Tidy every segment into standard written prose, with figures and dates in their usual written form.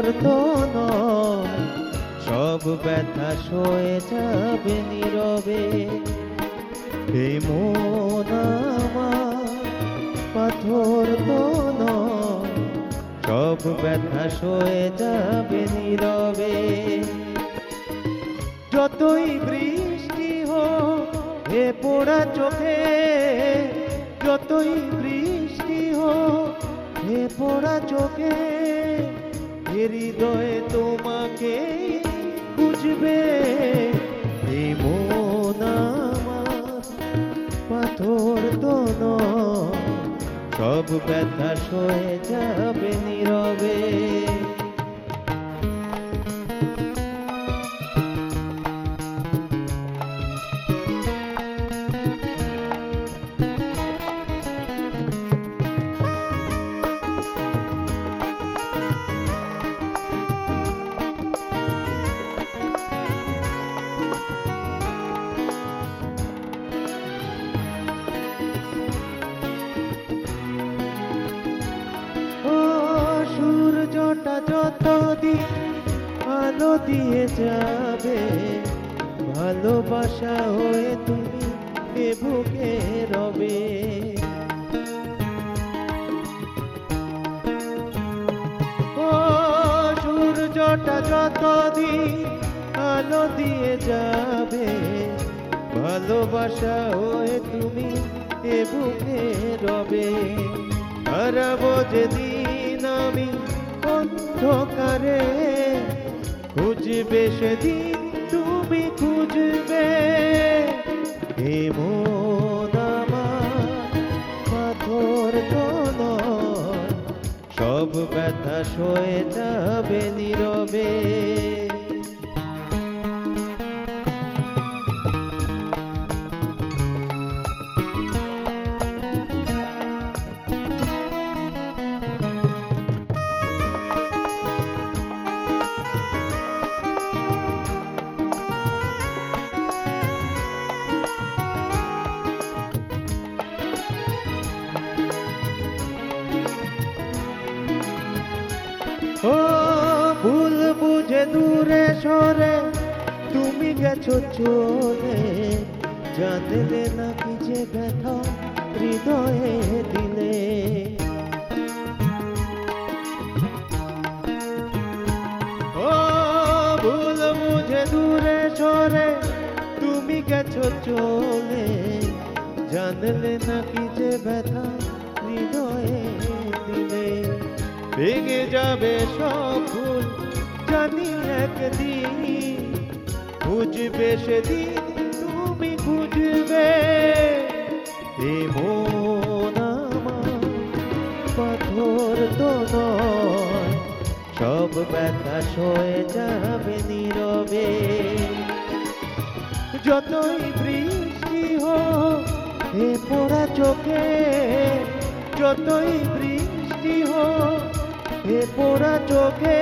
পাথর তো নয়, সব ব্যথা সয়ে যাবে নীরবে। এই মন আমার পাথর তো নয়, সব ব্যথা সয়ে যাবে নীরবে। যতই বৃষ্টি হোক এ পোড়া চোখে, যতই বৃষ্টি হোক এ পোড়া চোখে, হৃদয়ে তোমাকে খুঁজবে। এই মন আমার পাথর তো নয়, সব ব্যথা সয়ে যাবে নীরবে। সূর্যটা যতদিন আলো দিয়ে যাবে, ভালোবাসা হয়ে তুমি এ বুকে রবে। ও সূর্যটা যতদিন আলো দিয়ে যাবে, ভালোবাসা হয়ে তুমি এ বুকে রবে। হারাবো যেদিন আমি অন্ধকারে, খুঁজবে সেদিন তুমি খুঁজবে। এ মন আমার পাথর তো নয়, সব ব্যথা সয়ে যাবে নীরবে। ও ভুল বুঝে দূরে সরে তুমি গেছো চলে, জানলে না কি যে ব্যথা হৃদয়ে দিলে। ও ভুল বুঝে দূরে সরে তুমি গেছো চলে, জানলে না কি যে ব্যথা হৃদয়ে দিলে। ভেঙে যাবে সব ভুল জানি একদিন, খুঁজবে সেদিন তুমি খুঁজবে। এ মন আমার পাথর তো নয়, সব ব্যথা সয়ে যাবে নীরবে। যতই বৃষ্টি হোক এ পোড়া চোখে, যতই বৃষ্টি হোক এ পোড়া চোখে,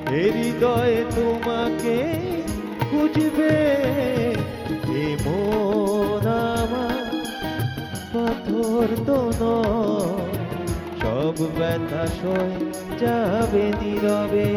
হৃদয়ে তোমাকে খুঁজবে। এ মন আমার পাথর তো নয়, সব ব্যথা সয়ে যাবে নীরবে।